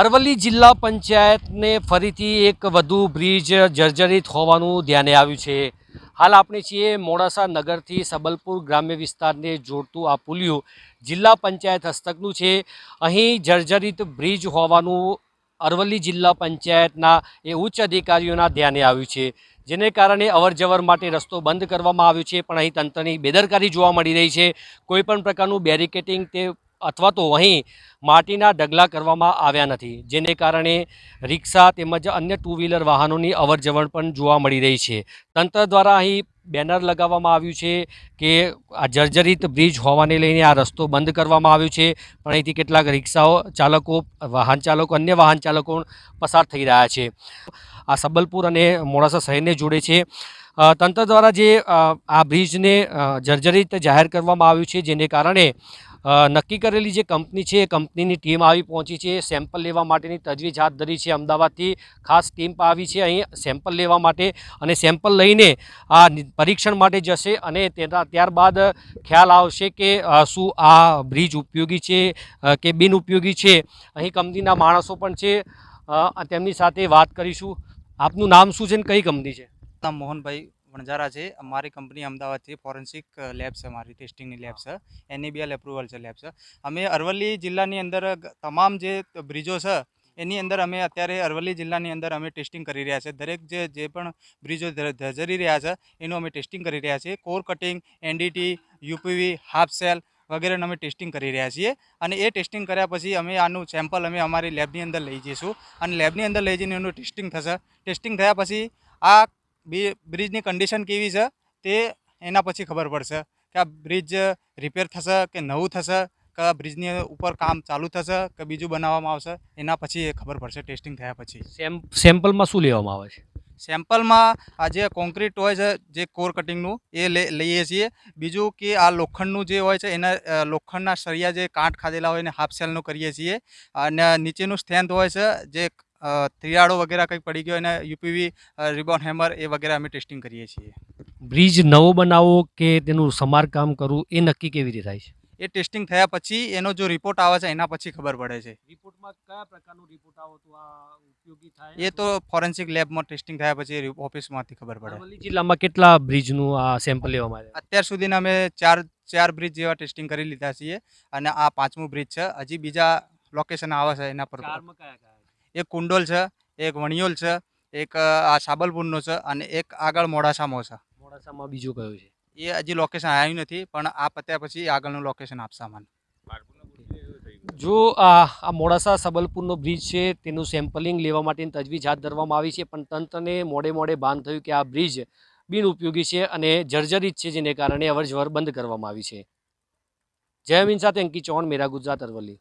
અરવલ્લી જિલ્લા પંચાયતને ફરીથી એક વધુ બ્રિજ જર્જરિત હોવાનું ધ્યાને આવ્યું છે। હાલ આપણે છીએ મોડાસા નગરથી સબલપુર ગ્રામ્ય વિસ્તારને જોડતું આ પુલિયું જિલ્લા પંચાયત હસ્તકનું છે। અહીં જર્જરિત બ્રિજ હોવાનું અરવલ્લી જિલ્લા પંચાયતના એ ઉચ્ચ અધિકારીઓના ધ્યાને આવ્યું છે, જેને કારણે અવરજવર માટે રસ્તો બંધ કરવામાં આવ્યો છે, પણ અહીં તંત્રની બેદરકારી જોવા મળી રહી છે। કોઈપણ પ્રકારનું બેરિકેટિંગ તે અથવા તો અહીં માટીના ઢગલા કરવામાં આવ્યા નથી, જેને કારણે રિક્ષા તેમજ અન્ય ટુ વ્હીલર વાહનોની અવરજવર પણ જોવા મળી રહી છે। તંત્ર દ્વારા અહીં બેનર લગાવવામાં આવ્યું છે કે આ જર્જરિત બ્રિજ હોવાને લઈને આ રસ્તો બંધ કરવામાં આવ્યો છે, પણ અહીંથી કેટલાક રિક્ષાઓ ચાલકો, વાહન ચાલકો, અન્ય વાહન ચાલકો પસાર થઈ રહ્યા છે। આ સબલપુર અને મોડાસા શહેરને જોડે છે। તંત્ર દ્વારા જે આ બ્રિજને જર્જરિત જાહેર કરવામાં આવ્યું છે, જેને કારણે નક્કી કરેલી જે કંપની છે એ કંપનીની ટીમ આવી પહોંચી છે। સેમ્પલ લેવા માટેની તજવીજ હાથ ધરી છે। અમદાવાદથી ખાસ ટીમ આવી છે અહીં સેમ્પલ લેવા માટે, અને સેમ્પલ લઈને આ પરીક્ષણ માટે જશે, અને ત્યારબાદ ખ્યાલ આવશે કે શું આ બ્રિજ ઉપયોગી છે કે બિન ઉપયોગી છે। અહીં કંપનીના માણસો પણ છે, તેમની સાથે વાત કરીશું। આપનું નામ શું છે ને કઈ કંપની છે? નામ મોહનભાઈ વણઝારા છે। અમારી કંપની અમદાવાદથી ફોરેન્સિક લેબ છે, અમારી ટેસ્ટિંગની લેબ છે, NABL એપ્રુવલ છે લેબ છે। અમે અરવલ્લી જિલ્લાની અંદર તમામ જે બ્રિજો છે એની અંદર અમે અત્યારે અરવલ્લી જિલ્લાની અંદર અમે ટેસ્ટિંગ કરી રહ્યા છે। દરેક જે પણ બ્રિજો જરી રહ્યા છે એનું અમે ટેસ્ટિંગ કરી રહ્યા છીએ। Core cutting, NDT, UPV, half cell વગેરેનું અમે ટેસ્ટિંગ કરી રહ્યા છીએ, અને એ ટેસ્ટિંગ કર્યા પછી અમે આનું સેમ્પલ અમે અમારી લેબની અંદર લઈ જઈશું, અને લેબની અંદર લઈ જઈને એનું ટેસ્ટિંગ થશે। ટેસ્ટિંગ થયા પછી આ બ્રિજની કન્ડિશન કેવી છે તે એના પછી ખબર પડશે કે આ બ્રિજ રિપેર થશે કે નવું થશે, કે બ્રિજની ઉપર કામ ચાલુ થશે કે બીજું બનાવવામાં આવશે, એના પછી એ ખબર પડશે ટેસ્ટિંગ થયા પછી। સેમ્પલમાં શું લેવામાં આવે છે? સેમ્પલમાં આ જે કોન્ક્રીટ હોય છે, જે કોર કટિંગનું એ લઈએ છીએ। બીજું કે આ લોખંડનું જે હોય છે એના લોખંડના સળિયા જે કાંટ ખાધેલા હોય એને હાફ સેલનું કરીએ છીએ, અને નીચેનું સ્ટ્રેન્થ હોય છે જે તિરાડો વગેરે કંઈક પડી ગયો એને UPV, રિબોન હેમર એ વગેરે અમે ટેસ્ટિંગ કરીએ છીએ। બ્રિજ નવો બનાવવો કે તેનું સમારકામ કરવું એ નક્કી કેવી રીતે થાય છે? એ ટેસ્ટિંગ થયા પછી એનો જો રિપોર્ટ આવે છે એના પછી ખબર પડે છે। રિપોર્ટમાં કયા પ્રકારનું રિપોર્ટ આવે તો આ ઉપયોગી થાય? એ તો ફોરેન્સિક લેબમાં ટેસ્ટિંગ થયા પછી ઓફિસમાંથી ખબર પડે। અરવલ્લી જિલ્લામાં કેટલા બ્રિજનું આ સેમ્પલ લેવામાં આવ્યા? અત્યાર સુધીના અમે ચાર બ્રિજ જેવા ટેસ્ટિંગ કરી લીધા છીએ, અને આ 5મું બ્રિજ છે। હજી બીજા લોકેશન આવે છે એના પર। ચારમાં કયા કયા? એક કુંડોલ છે, એક વણિયોલ છે, એક આ સાબલપુરનો છે, અને એક આગળ મોડાસામાં છે। મોડાસામાં બીજું કયું છે? એ હજી લોકેશન આવ્યું નથી, પણ આ પત્યા પછી આગળનું લોકેશન આપશે અમને। જો આ મોડાસા સબલપુરનો બ્રિજ છે તેનું સેમ્પલિંગ લેવા માટેની તજવીજ હાથ ધરવામાં આવી છે, પણ તંત્રને મોડે ભાન થયું કે આ બ્રિજ બિન ઉપયોગી છે અને જર્જરિત છે, જેને કારણે અવરજવર બંધ કરવામાં આવી છે। જય હિન્દ સાથે અંકિત ચૌહાણ, મેરા ગુજરાત, અરવલ્લી।